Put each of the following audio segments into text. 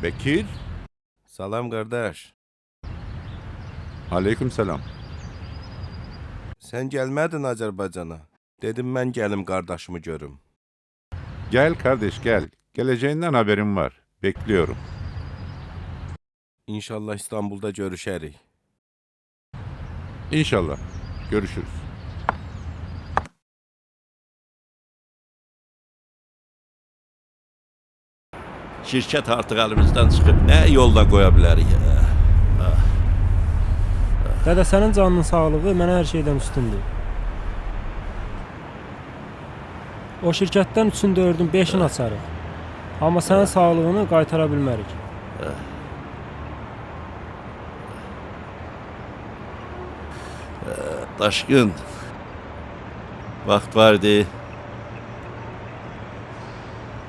Bekir. Salam kardeş. Aleykümselam. Sen gelmedin Azerbaycan'a. Dedim ben gelim kardeşimi görüm. Gel kardeş gel. Geleceğinden haberim var. Bekliyorum. İnşallah İstanbul'da görüşerik. İnşallah. Görüşürüz. Şirkət artıq əlimizdən çıxıb nə yolda qoya bilərik? Dədə, sənin canının sağlığı mənə hər şeydən üstündür. O şirkətdən 3-ün 4-ün 5-ini açarıq. Amma sənin sağlığını qaytara bilmərik. Daşqın, vaxt var idi.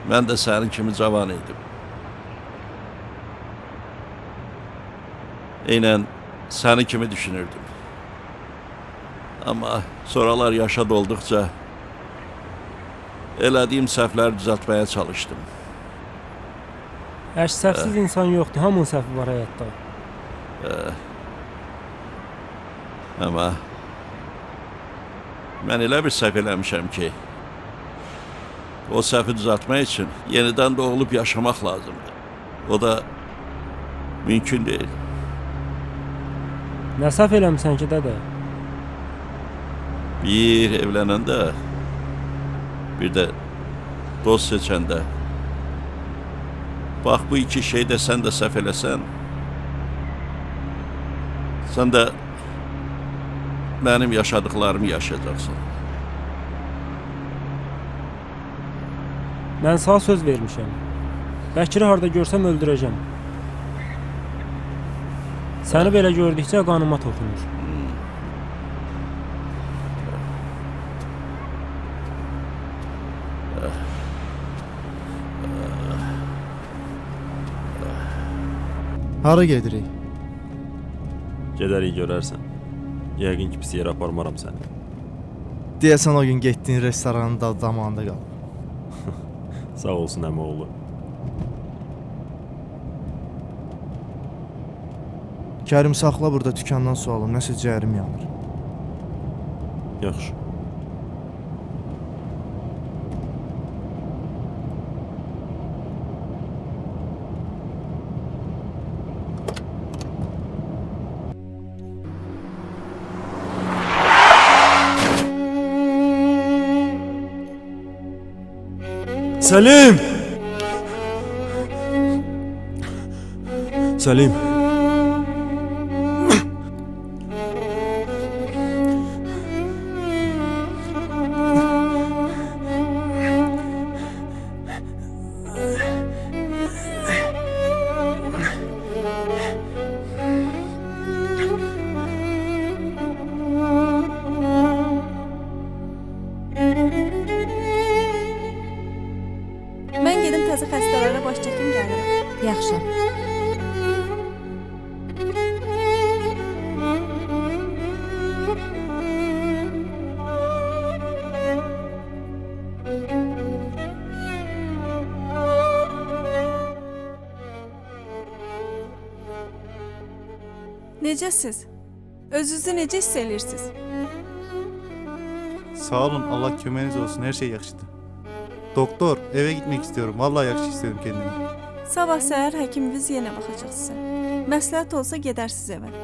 Mən də sənin kimi cavan idim. Eynən səni kimi düşünürdüm. Amma sonralar yaşa dolduqca elədiyim səhvləri düzəltməyə çalışdım. Əş səhvsiz insan yoxdur, hamının səhvi var həyatda. Amma mən elə bir səhv eləmişəm ki, o səhvi düzəltmək üçün yenidən doğulub yaşamaq lazımdır. O da mümkün deyil. Nə səhv eləmişsən ki, dədə? Bir evlənəndə, bir də dost seçəndə, bax bu iki şeydə sən də səhv eləsən, sən də mənim yaşadıklarımı yaşayacaqsan. Mən sağ söz vermişəm. Bəkiri harda görsəm öldürəcəm. Səni belə gördükcə qanıma toxunur. Hara gedirik? Gedərik görərsən. Yəqin ki, pis yerə aparmaram səni. Deyəsən o gün getdiyin restoranın da damağında qalıb. Sağ olsun əmioğlu. Kərim, saxla burada, dükandan su alım, nəsə cəyərim yanır. Yaxşı. Səlim! Səlim! Mən gedim təzə xəstələrə baş çəkim gəlirəm. Yaxşı. Necəsiz? Özünüzü necə hiss edirsiniz? Sağ olun, Allah köməyiniz olsun, her şey yaxşıdır. Doktor, eve gitmek istiyorum. Vallahi yaxşı istedim kendimi. Sabah səhər həkiminiz yenə baxacaq sizə. Məsləhət olsa gedərsiz evə.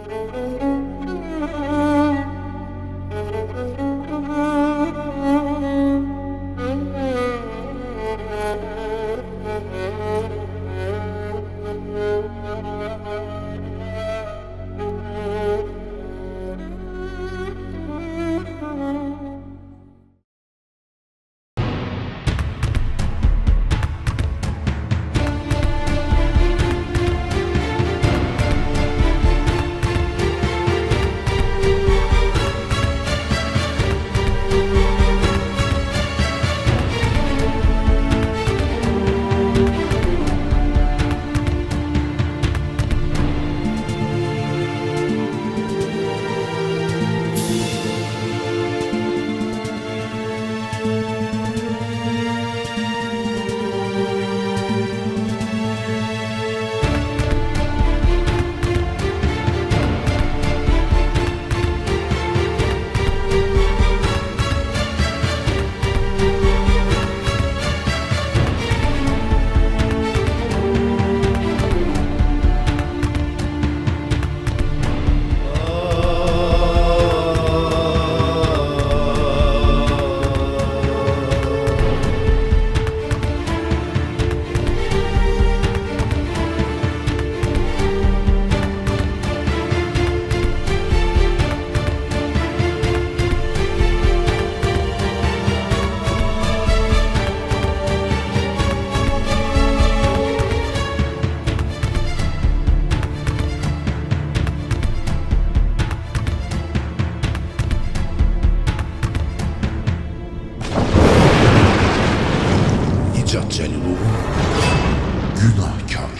Günahkar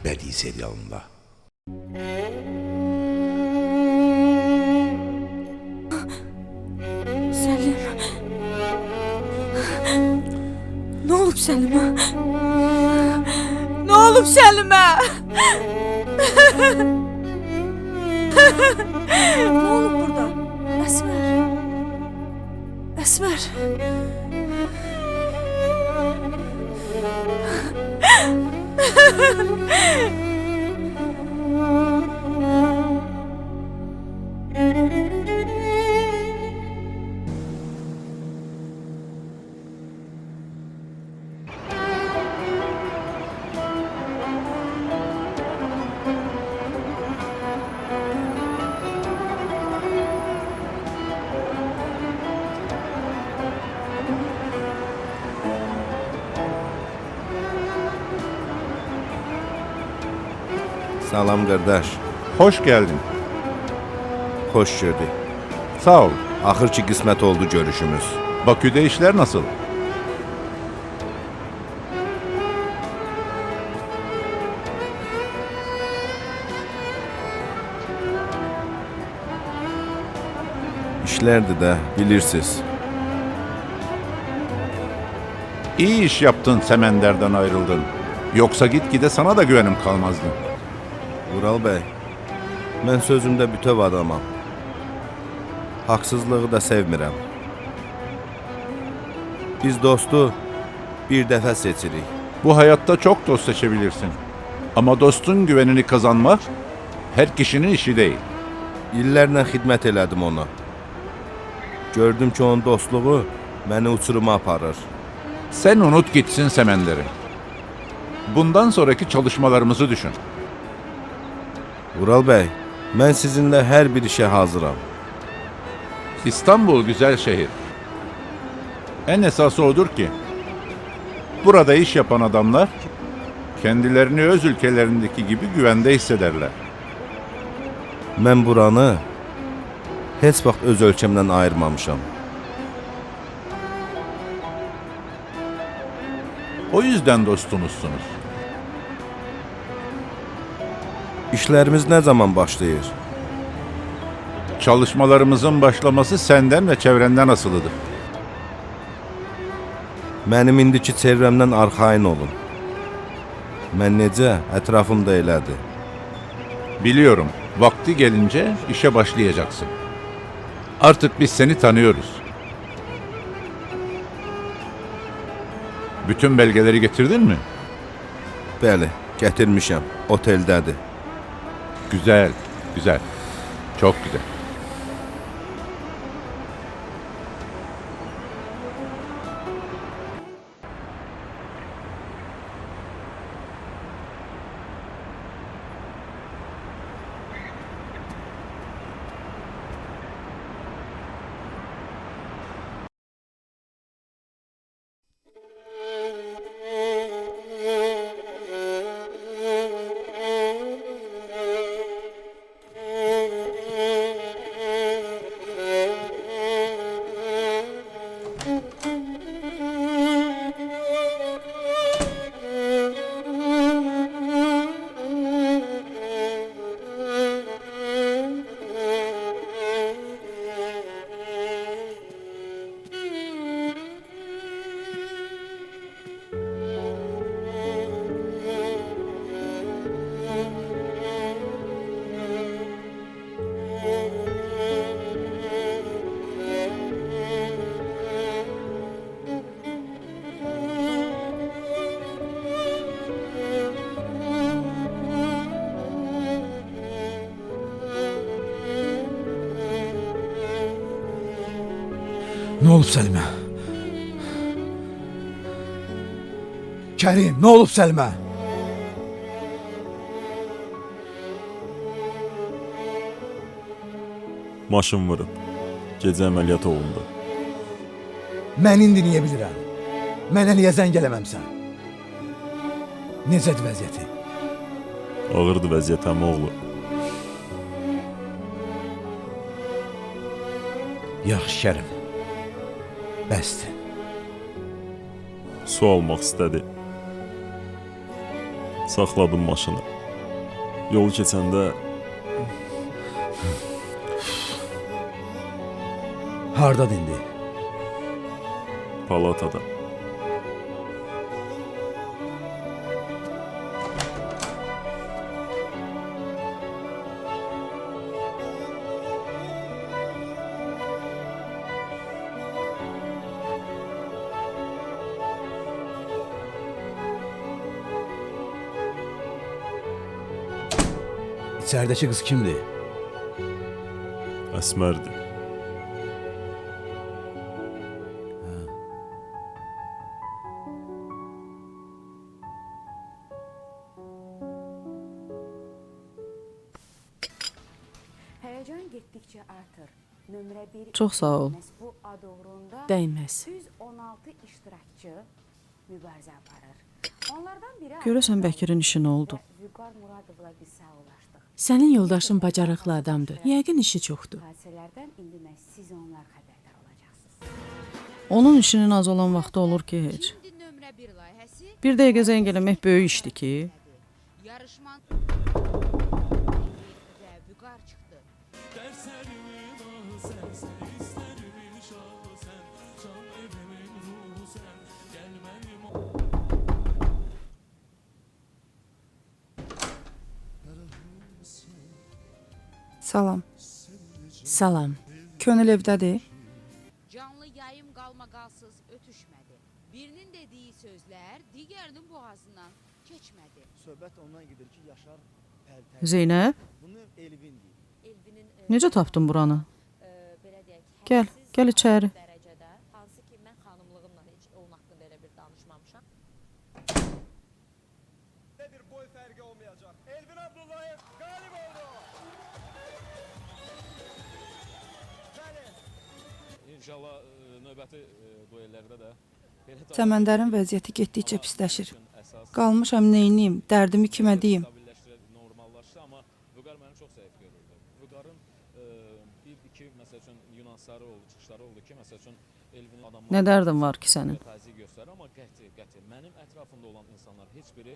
bədii serialında. Səlim. Nə olub Səlimə? Nə olub Səlimə? Nə olub burada? Əsmər. Əsmər. Salam qardaş. Hoş geldin. Xoş gördük. Sağ ol. Axır ki qismət oldu görüşümüz. Bakü'de işler nasıl? İşlərdi də, bilirsiniz. İyi iş yaptın, Semender'den ayrıldın. Yoksa gitgide sana da güvenim kalmazdı. Ural bəy, mən sözümdə bütöv adamam. Haqsızlığı da sevmirəm. Biz dostu bir dəfə seçirik. Bu hayatta çok dost seçebilirsin. Ama dostun güvenini kazanmak her kişinin işi değil. İllərlə xidmət elədim ona. Gördüm ki, onun dostluğu məni uçuruma aparır. Sen unut gitsin Semender'i. Bundan sonraki çalışmalarımızı düşün. Ural bəy, mən sizinlə hər bir işə hazıram. İstanbul güzel şehir. En esası odur ki, burada iş yapan adamlar kendilerini öz ülkelerindeki gibi güvende hissederler. Mən buranı heç vaxt öz ölkəmdən ayırmamışam. O yüzden dostunuzsunuz. İşlərimiz nə zaman başlayır? Çalışmalarımızın başlaması senden ve çevrenden asılıdır. Mənim indiki çevrəmdən arxayın olun. Mən necə, ətrafım da elədi. Biliyorum, vakti gelince işe başlayacaksın. Artık biz seni tanıyoruz. Bütün belgeleri getirdin mi? Bəli, gətirmişəm. Oteldədir. Güzel, güzel. Çok güzel. Nə olub Səlimə? Kərim, nə olub Səlimə? Maşın vurub. Gecə əməliyyat olundu. Mən indi niyə bilirəm? Mənə niyə zəng eləməmsən? Necədir vəziyyəti? Ağırdı vəziyyət əmioğlu. Yaxşı Kərim. Bəsdir. Su almaq istədi. Saxladım maşını. Yol keçəndə Hardadır indi? palatada. İçerideki kız kimdi? Əsmərdir. Həyəcan getdikcə artır. Nömrə 1 Çox sağ ol. bu ad uğrunda Dəyməz. 116 iştirakçı mübarizə aparır. Onlardan biri Görəsən Bəkirin işi nə oldu? Vüqar Muradovla biz sağollaşdıq. Sənin yoldaşın bacarıqlı adamdır. Yəqin işi çoxdur. Hadisələrdən indi məhz siz onlar xəbərdar olacaqsınız. Onun işinin az olan vaxtı olur ki heç. Nömrə 1 layihəsi Bir dəqiqə zəng eləmək böyük işdir ki. yarışman və Vüqar çıxdı. Salam. Salam. Könül evdədir? Canlı yayım qalmaqalsız ötüşmədi. Birinin dediyi sözlər digərinin boğazından keçmədi. Söhbət ondan gedir ki, Yaşar Zeynəb, bunu Elvin deyir. Elvinin necə tapdın buranı? belə deyək, Gəl, gəl içəri. dərəcədə, hansı ki mən xanımlığımla heç onun haqqında elə bir danışmamışam. Bir boy fərqi olmayacaq. Elvin Abdullayev qalib oldu. İnşallah növbəti duellərdə də Səməndərin vəziyyəti getdikcə pisləşir. Qalmışam neyniyim, dərdimi kimə deyim? normallaşsa, amma Vüqar məni çox zəif görürdü. Vüqarın bir-iki məsəl üçün nüansları oldu, çıxışları oldu ki, məsəl üçün Elvin adamlar Nə dərdin var ki sənin? təzyiq göstərir, amma qəti mənim ətrafımda olan insanlar heç biri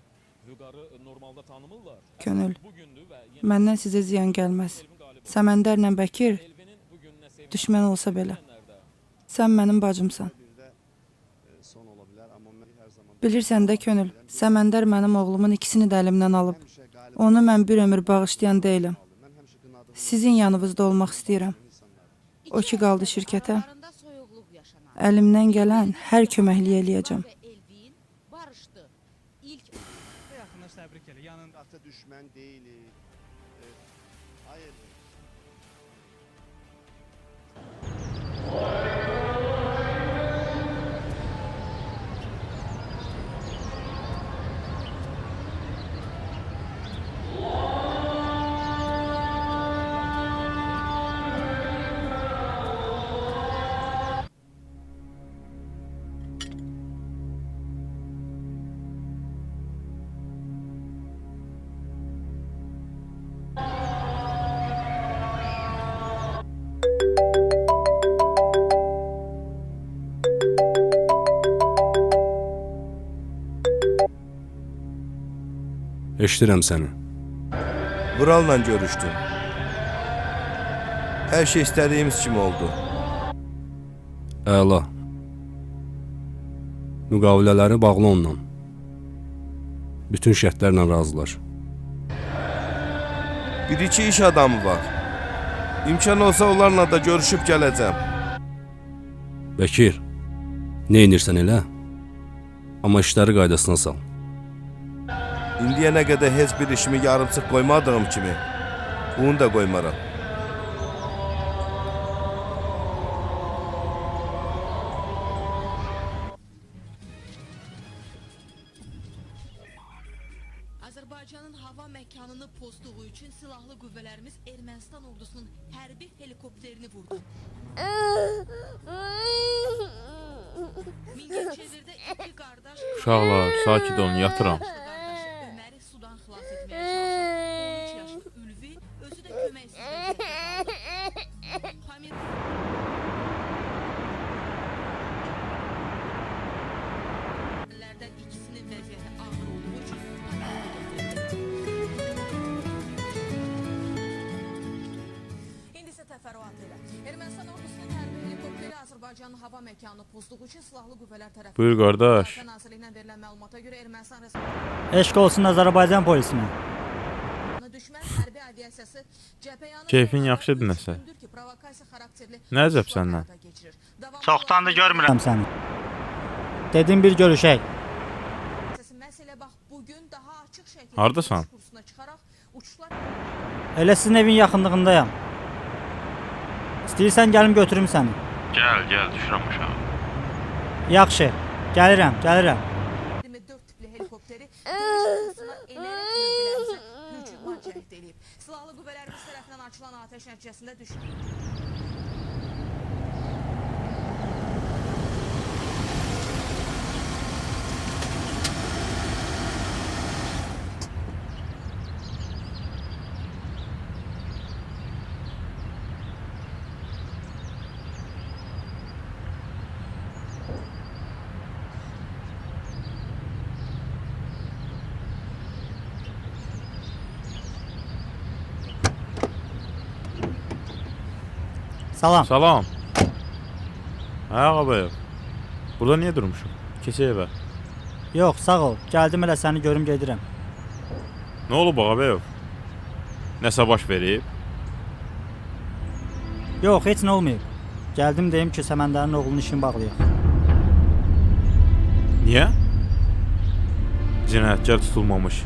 Vüqarı normalda tanımırlar. Könül, Bugündür və məndən sizə ziyan gəlməz. Səməndərlə Bəkir Elvinin bu gününə sevinç düşmən olsa belə. edənlər də Sən mənim bacımsan. Son ola bilər, amma mən hər zaman Bilirsən də Könül, Səməndər mənim oğlumun ikisini də əlimdən alıb. Onu mən bir ömür bağışlayan deyiləm. Sizin yanınızda olmaq istəyirəm. O ki qaldı şirkətə. Aralarında soyuqluq yaşanan Əlimdən gələn hər köməkliyi eləyəcəm. və Elvin barışdı. İlk yaxınlar təbrik elə. Yanında Ata düşmən deyilik. Hayır. Eşidirəm səni. Vural'la görüşdüm. Hər şey istədiyimiz kimi oldu. Əla. Müqavilələri bağlı onunla. Bütün şərtlərlə razılar. Bir-iki iş adamı var. İmkan olsa onlarla da görüşüb gələcəm. Bəkir, nə edirsən elə? Amma işləri qaydasına sal. İndiyə nə qədər heç bir işimi yarımçıq qoymadığım kimi, bunu da qoymaram. Azərbaycanın hava məkanını pozduğu üçün silahlı qüvvələrimiz Ermənistan ordusunun hərbi helikopterini vurdu. Mingəçevirdə iki qardaş Uşaqlar, sakit olun, yatıram. Öməri sudan xilas etməyə çalışan 13 yaşlı Ülvi özü də köməksiz vəziyyətdə qaldı. Hamid ikisinin vəziyyəti ağır olduğu üçün Azərbaycanın hava məkanını pozduğu üçün silahlı qüvvələr tərəfindən Buyur qardaş. Müdafiə Nazirliyindən verilən məlumata görə Ermənistan Eşq olsun Azərbaycan polisinə. düşmən hərbi aviasiyası cəbhəyanı Keyfin yaxşıdır nəsə? ki, provokasiya xarakterli Nə əcəb səndən? Çoxdandır görmürəm səni. Dedim bir görüşək. Məsələ bax bugün daha açıq şəkildə Hardasan? kursuna çıxaraq uçuşlar Elə sizin evin yaxınlığındayam. İstəyirsən gəlim götürüm səni. Gəl, düşürəm aşağı. Yaxşı, gəlirəm. 24 tipli helikopteri döyüş kursuna enərək mövqelərimizə hücumla cəhd edib. Silahlı qüvvələrimiz tərəfindən açılan atəş nəticəsində düşmən Salam. Salam. Hə, Ağabəyev. Burada niyə durmuşum? Keçək evə. Yox, sağ ol. Gəldim elə səni görüm gedirəm. Nə olub Ağabəyev? Nəsə baş verib? Yox, heç nə olmayıb. Gəldim deyim ki, Səməndərin oğlunun işini bağlayaq. Niyə? Cinayətkar tutulmamış.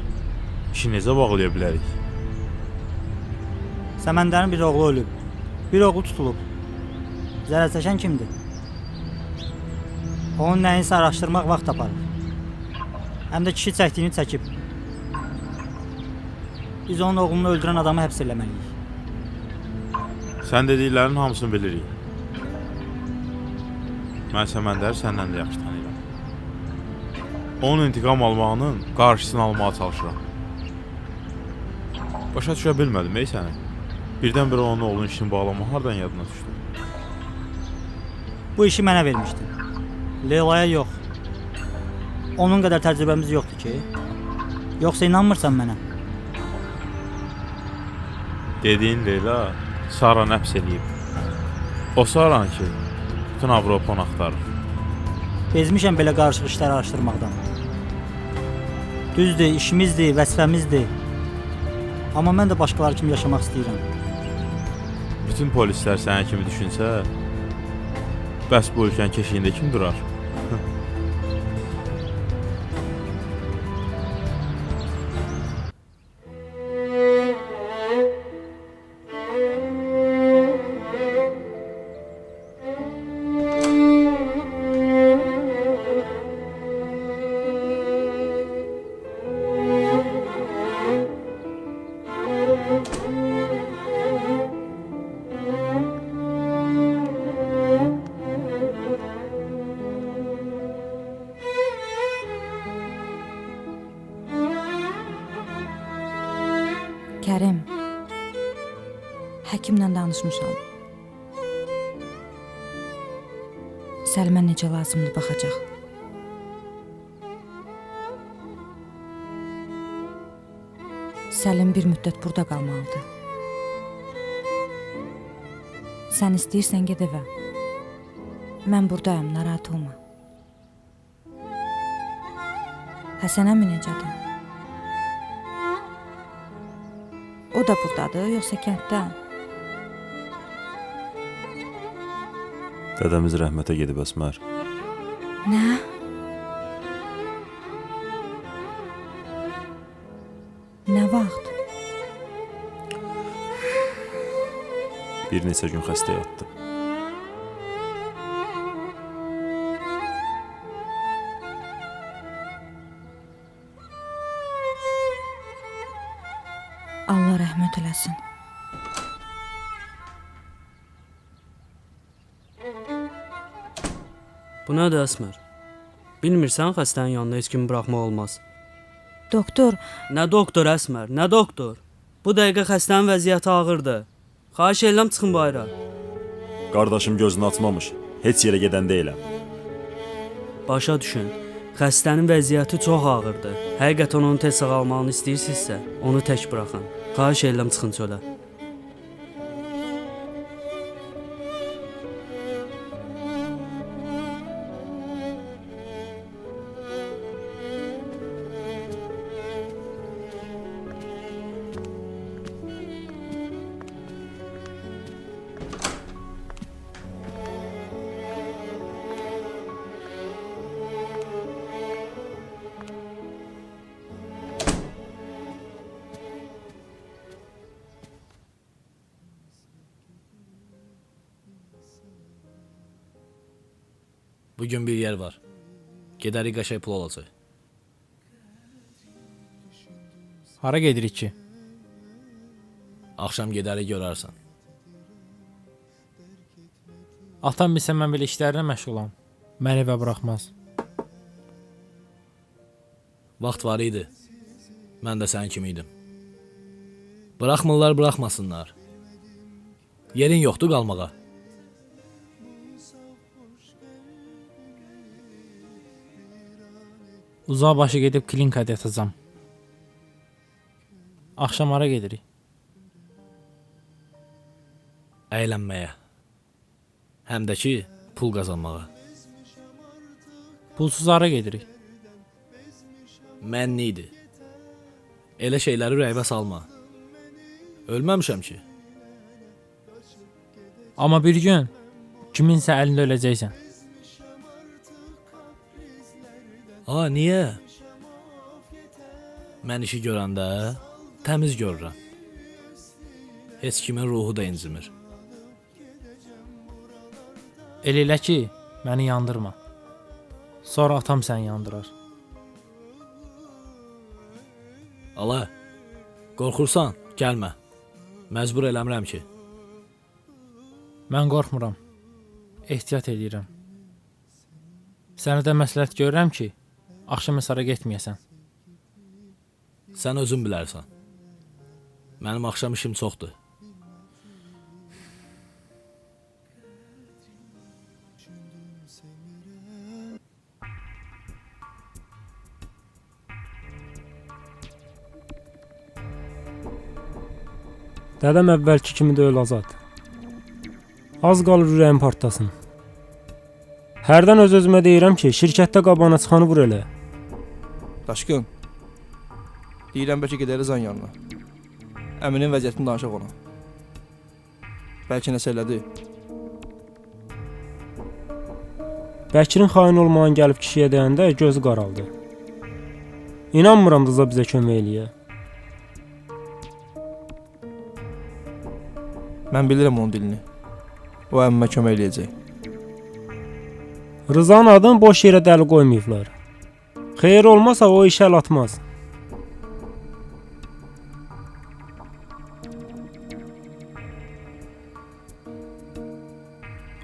İşi necə bağlaya bilərik? Səməndərin bir oğlu ölüb. Bir oğlu tutulub. Zərər çəkən kimdir? Onun nəyinsə araşdırmaq vaxt aparır. Həm də kişi çəkdiyini çəkib. Biz onun oğlunu öldürən adamı həbs eləməliyik. Sən dediklərinin hamısını bilirik. Mən Səməndəri səndən də yaxşı tanıyıram. Onun intiqam almağının qarşısını almağa çalışıram. Başa düşə bilmədim, ey səni. Birdən-birə onun oğlunun işini bağlamaq hardan yadına düşdü? Bu işi mənə vermişdi. Leyla'ya yox. Onun qədər təcrübəmiz yoxdur ki. Yoxsa inanmırsan mənə? Dediyin Leyla Saranı həbs eləyib. O Saran ki, bütün Avropanı axtarır. Bezmişəm belə qarışıq işləri araşdırmaqdan. Düzdür, işimizdir, vəzifəmizdir. Amma mən də başqaları kimi yaşamaq istəyirəm. Bütün polislər sənə kimi düşünsə, bəs bu ölkənin keşiyində kim durar? Kərim, həkimlə danışmışam. Səlimə necə lazımdır baxacaq. Səlim bir müddət burada qalmalıdır. Sən istəyirsən ged evə. Mən buradayım, narahat olma. Həsənə mi necədir? O da buradadır, yoxsa kənddə? Dədəmiz rəhmətə gedib Əsmər. Nə? Nə vaxt? Bir neçə gün xəstə yatdı. Allah rəhmət eləsin. Bu nədir Əsmər? Bilmirsən xəstənin yanına heç kimi buraxmaq olmaz. Doktor, Nə doktor Əsmər, nə doktor? Bu dəqiqə xəstənin vəziyyəti ağırdır. Xahiş edirəm çıxın bayıra. Qardaşım gözünü açmamış, heç yerə gedən deyiləm. Başa düşün. Xəstənin vəziyyəti çox ağırdır. Həqiqətən onu tez sağalmağını istəyirsinizsə, onu tək buraxın. Xahiş edirəm çıxın çölə. Bugün bir yer var. Gedərik qəşəng pul olacaq. Hara gedirik ki? Axşam gedərik görərsən. Atam bilsə mən belə işlərlə məşğulam. Məni evə buraxmaz. Vaxt var idi. Mən də sənin kimi idim. Bıraxmırlar, bıraxmasınlar. Yerin yoxdur qalmağa. Uzağa başı gedib klinikada yatacam. Axşam hara gedirik? Əylənməyə. Həm də ki, pul qazanmağa. Pulsuz hara gedirik? Mənni idi. Elə şeyləri ürəyimə salma. Ölməmişəm ki. Amma bir gün kiminsə əlində öləcəksən. Niyə? Mən işi görəndə təmiz görürəm. Heç kimin ruhu da incimir. Elə ki, məni yandırma. Sonra atam səni yandırar. Ala, qorxursan, gəlmə. Məcbur eləmirəm ki. Mən qorxmuram. Ehtiyat edirəm. Sənə də məsləhət görürəm ki, axşam əsara getməyəsən. Sən özün bilərsən. Mənim axşam işim çoxdur. Dədəm əvvəlki kimi də öl Azad. Az qalır ürəyim partlasın. Hərdən öz-özümə deyirəm ki, şirkətdə qabağına çıxanı vur elə. Daşqın. Deyirəm bəlkə gedərik Zan yanına. Əminin vəziyyətini danışaq ona. Bəlkə nəsə elədi. Bəkirin xain olmağın gəlib kişiyə deyəndə gözü qaraldı. İnanmıram Rıza bizə kömək eləyə. Mən bilirəm onun dilini. O əmmə kömək eləyəcək. Rızanın adını boş yerə dəli qoymayıblar. Xeyir olmasa o işə əl atmaz.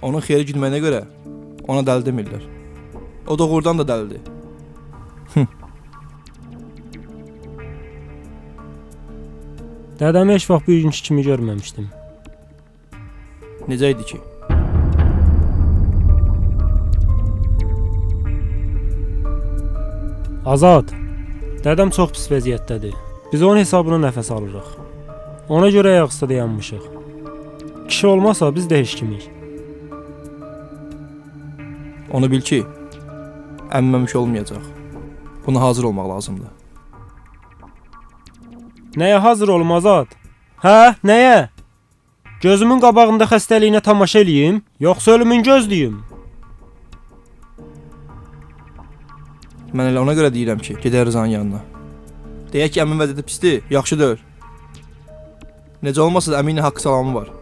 Onun xeyri güdməyinə görə ona dəli demirlər. O doğrudan da dəlidir. Dədəmi heç vaxt bugünkü kimi görməmişdim. Necə idi ki? Azad, dədəm çox pis vəziyyətdədir. Biz onun hesabına nəfəs alırıq. Ona görə ayaqüstə dayanmışıq. Kişi olmasa biz də heç kimik. Onu bil ki, əmməmiş olmayacaq. Buna hazır olmaq lazımdır. Nəyə hazır olum Azad? Hə, nəyə? Gözümün qabağında xəstəliyinə tamaşa eləyim, yoxsa ölümün gözləyim? Mən elə ona görə deyirəm ki, gedər Rızanın yanına. Deyək ki, əmin vəziyyəti pisdir, yaxşı deyil. Necə olmasa da əminlə haqqı salamı var.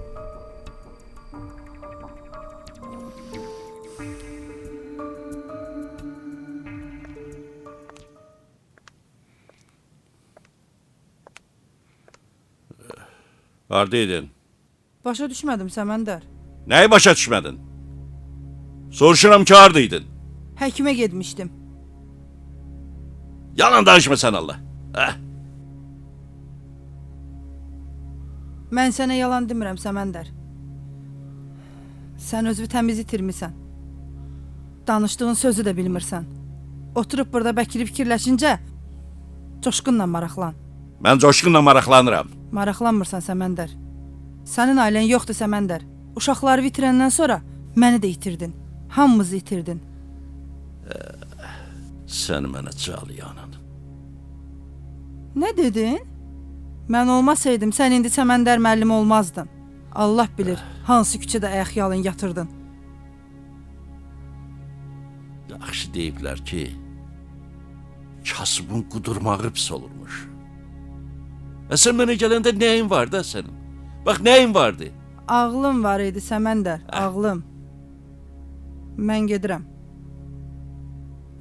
Hardaydın? Başa düşmədim Səməndər. Nəyi başa düşmədin? Soruşuram ki, hardaydın? Həkimə getmişdim. Yalan danışma sən Allah. Hə? Mən sənə yalan demirəm Səməndər. Sən özünü təmiz itirmisən. Danışdığın sözü də bilmirsən. Oturub burada Bəkiri fikirləşincə coşqunla maraqlan. Mən coşqunla maraqlanıram. Maraqlanmırsan Səməndər. Sənin ailən yoxdur Səməndər. Uşaqları itirəndən sonra məni də itirdin. Hamımızı itirdin. Sən mənə caliyanın. Nə dedin? Mən olmasaydım sən indi Səməndər müəllim olmazdın. Allah bilir hansı küçədə ayaq yalın yatırdın. Yaxşı deyiblər ki, kasıbın qudurmağı pis olurmuş. Sən mənə gələndə nəyin vardı sənin? Bax, nəyin vardı? Ağlım var idi Səməndər, ağlım. Mən gedirəm.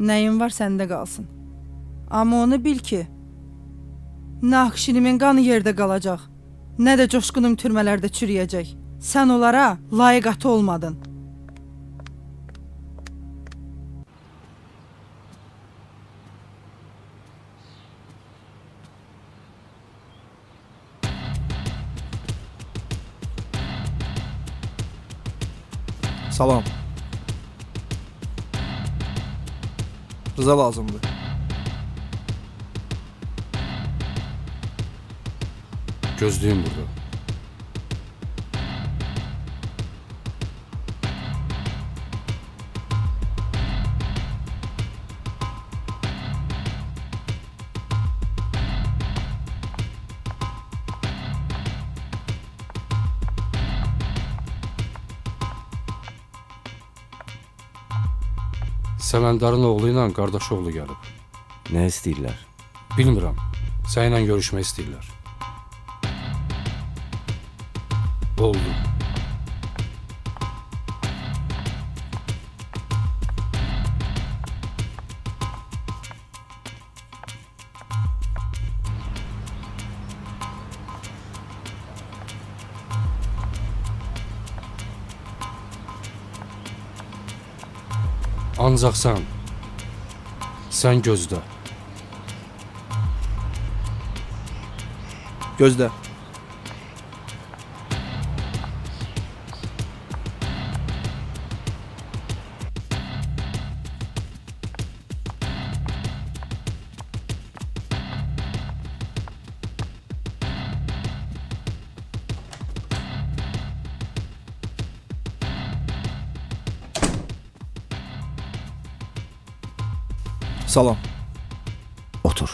Nəyin var səndə qalsın. Amma onu bil ki, nə Akşinimin qanı yerdə qalacaq, nə də Coşqunum türmələrdə çürüyəcək. Sən onlara layiq atı olmadın. Salam. Rıza lazımdır. Gözlüyüm burada. Səməndarın oğlu ilə qardaş oğlu gəlib. Nə istəyirlər? Bilmirəm. Səninlə görüşmək istəyirlər. Oldu. Ancaq sən gözlə. Gözlə. Salam. Otur.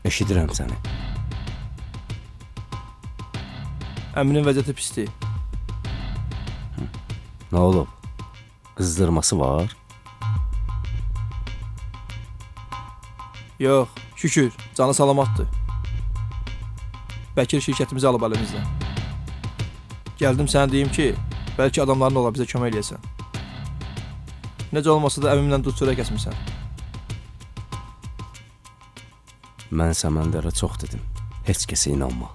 Eşidirəm səni. Əminin vəziyyəti pisdir. Nə olub? Qızdırması var? Yox, şükür, canı salamatdır. Bəkir şirkətimizi alıb əlimizdən. Gəldim sənə deyim ki, bəlkə adamların ola bizə kömək eləyəsən. Necə olmasa da əmimlə duz çörək kəsmirsən. Mən Səməndərə çox dedim. Heç kəsə inanma.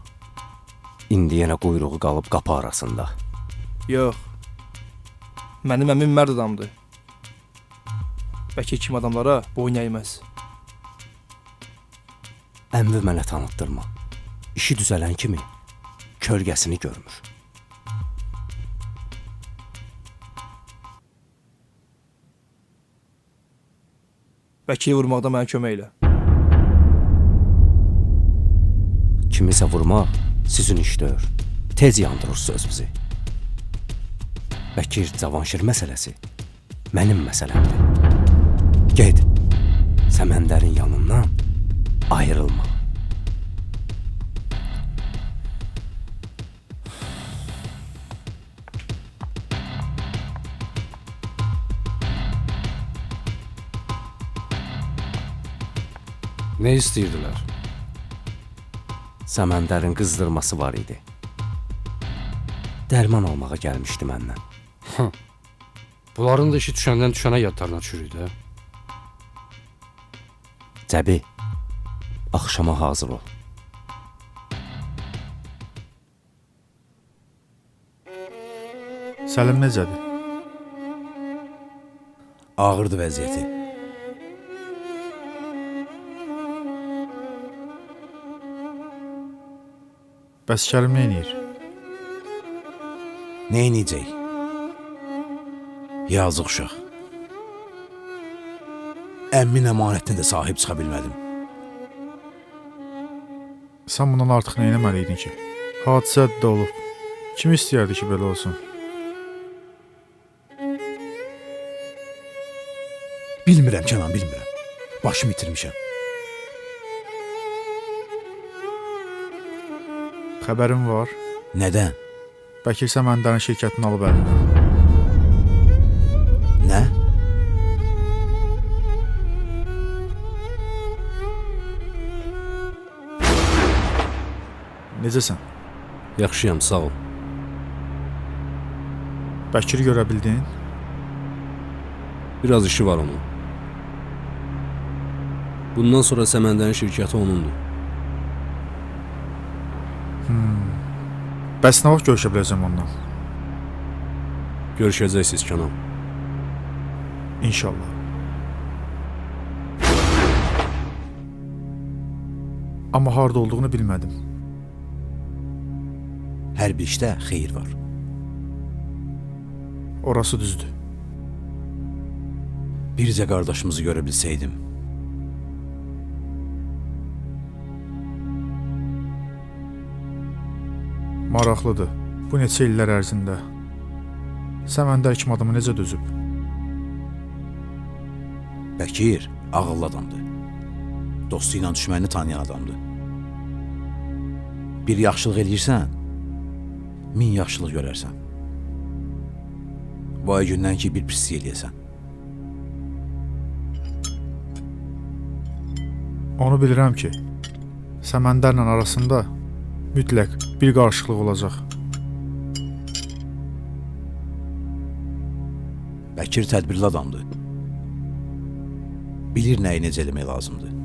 İndi yenə quyruğu qalıb qapı arasında. Yox. Mənim əmim mərd adamdır. Bəkir kimi adamlara boyun əyməz. Əmvi mənə tanıtdırma. İşi düzələn kimi kölgəsini görmür. Bəkiri vurmaqda mənə kömək elə. Kimisə vurmaq sizin işdir. Tez yandırırsınız bizi. Bəkir Cavanşir məsələsi mənim məsələmdir. Ged, Səməndərin yanından ayrılma. Nə istəyirdilər? Səməndərin qızdırması var idi. Dərman almağa gəlmişdi məndən. Bunların da işi düşəndən düşənə yadlarına çürüydü. Cəbi, axşama hazır ol. Səlim necədir? Ağırdı vəziyyəti. Bəs Kərim nə edir? Nə edəcək? Yazıq uşaq. Əmmin əmanətinə də sahib çıxa bilmədim. Sən bundan artıq nə eləməliydin ki? Hadisə də olub. Kim istəyərdi ki, belə olsun? Bilmirəm Kənan, bilmirəm. Başımı itirmişəm. Xəbərin var? Nədən? Bəkir Səməndərin şirkətini alıb əlindən. Nə? Necəsən? Yaxşıyam, sağ ol. Bəkiri görə bildin? Biraz işi var onun. Bundan sonra Səməndərin şirkəti onundur. Bəs nə vaxt görüşə biləcəm ondan? Görüşəcəksiniz Kənan. İnşallah. Amma harda olduğunu bilmədim. Hər bir işdə xeyir var. Orası düzdür. Bircə qardaşımızı görə bilsəydim. Maraqlıdır. Bu neçə illər ərzində Səməndər kimi adamı necə dözüb? Bəkir ağıllı adamdır. Dostu ilə düşməni tanıyan adamdır. Bir yaxşılıq eləyirsən, 1000 yaxşılıq görərsən. Vay gündən ki bir pislik eləyəsən. Onu bilirəm ki, Səməndərlə arasında mütləq bir qarşılıq olacaq. Bəkir tədbirli adamdır. Bilir nəyi necə eləmək lazımdır.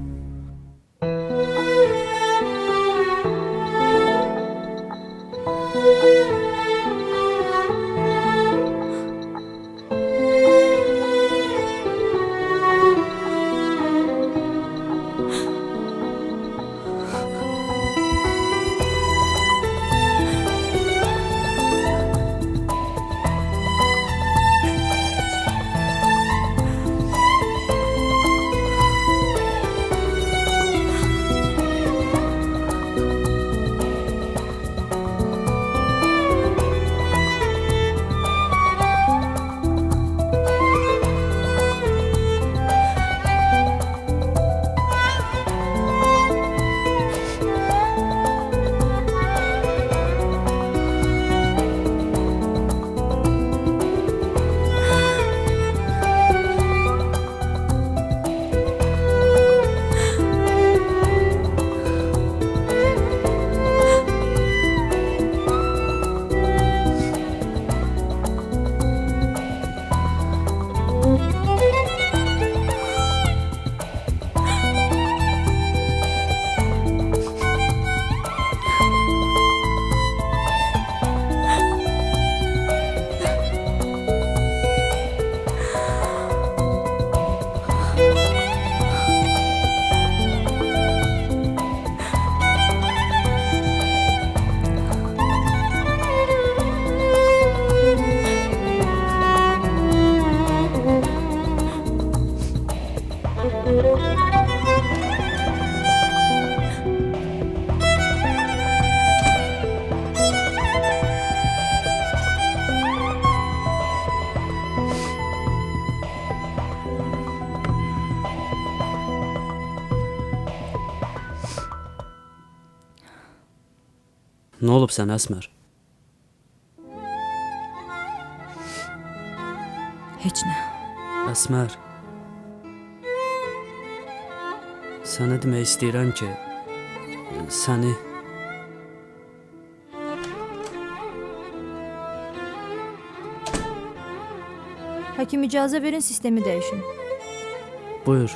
Nə olub sən Əsmər? Heç nə. Əsmər. Sənə demək istəyirəm ki, səni Həkim icazə verin, sistemi dəyişin. buyur.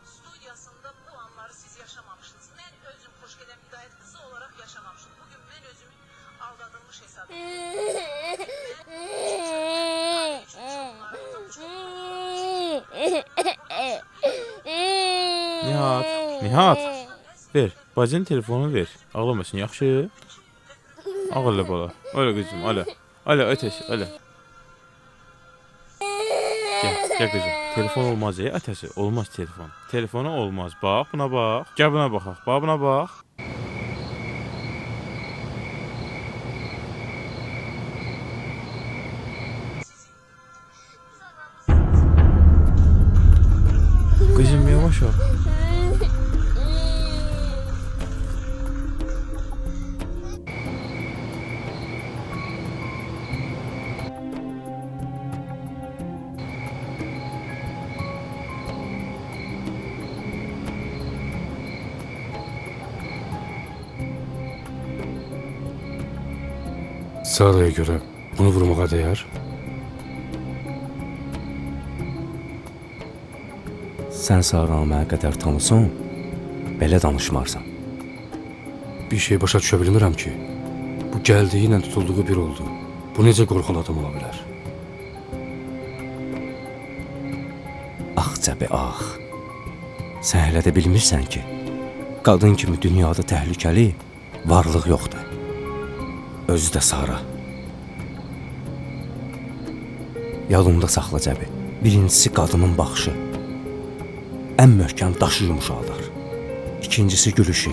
Studiyasında bu anları siz yaşamamışsınız. Ben özüm Xoşgədəm Hidayət qızı olarak yaşamamışım. Bugün ben özümü aldatılmış hesab Nihat, ver, bacının telefonu ver. Ağlamasın, yaxşı? Ağırlı bala, öyle kızım, öyle öteş, öyle. Gel kızım, telefon olmaz ya, ötesi, olmaz telefon. Telefonu olmaz, bak buna bak. Gel buna bakaq, bak buna bak. Kızım yavaş ol. Saraya görə bunu vurmağa dəyər? Sən Saranı mənə qədər tanısan, belə danışmarsan. Bir şey başa düşə bilmirəm ki, bu gəldiyi ilə tutulduğu bir oldu. Bu necə qorxan adam ola bilər? Ax cəbi ax. Sən hələ də bilmirsən ki, qadın kimi dünyada təhlükəli varlıq yoxdur. Özü də Sara. Yadımda saxla cəbi. Birincisi qadının baxışı. Ən möhkəm daşı yumuşaldar. İkincisi gülüşü.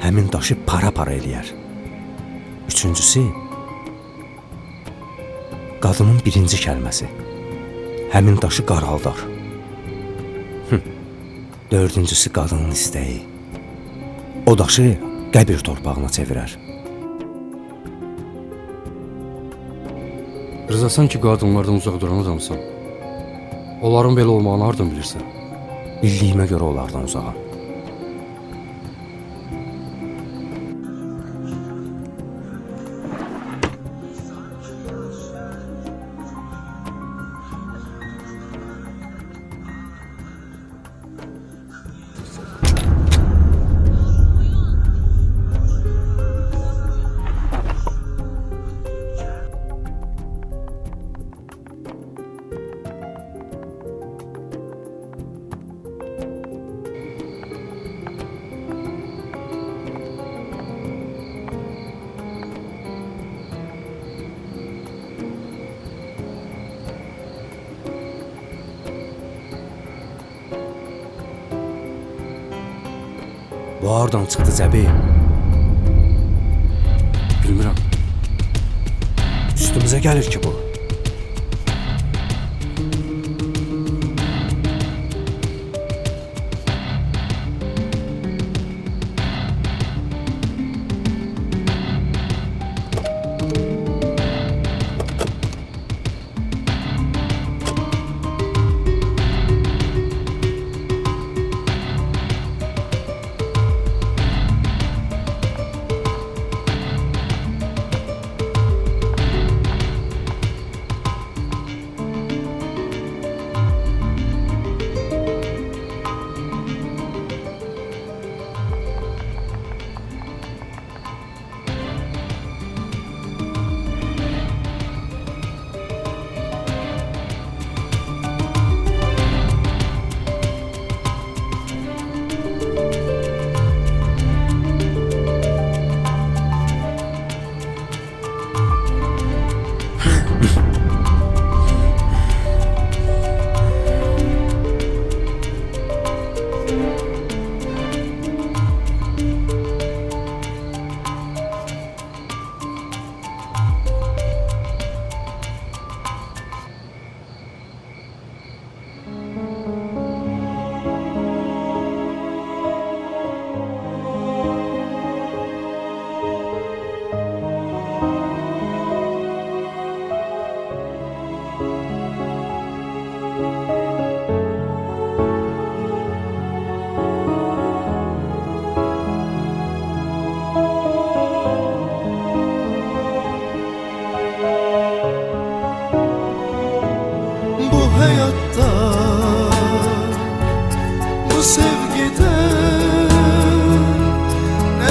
Həmin daşı para-para eləyər. Üçüncüsü qadının birinci kəlməsi. Həmin daşı qaraldar. Dördüncüsü qadının istəyi. O daşı qəbir torpağına çevirər. Rıza, sən ki qadınlardan uzaq duran adamsan. Onların belə olmağını hardan bilirsən? Bildiyimə görə onlardan uzağam. Bu hardan çıxdı cəbi? Bilmirəm. Üstümüzə gəlir ki bu.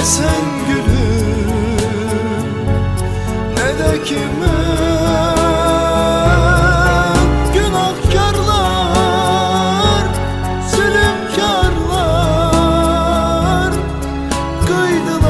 sen gülüm ne de kime. Günahkarlar, zulümkarlar kıydılar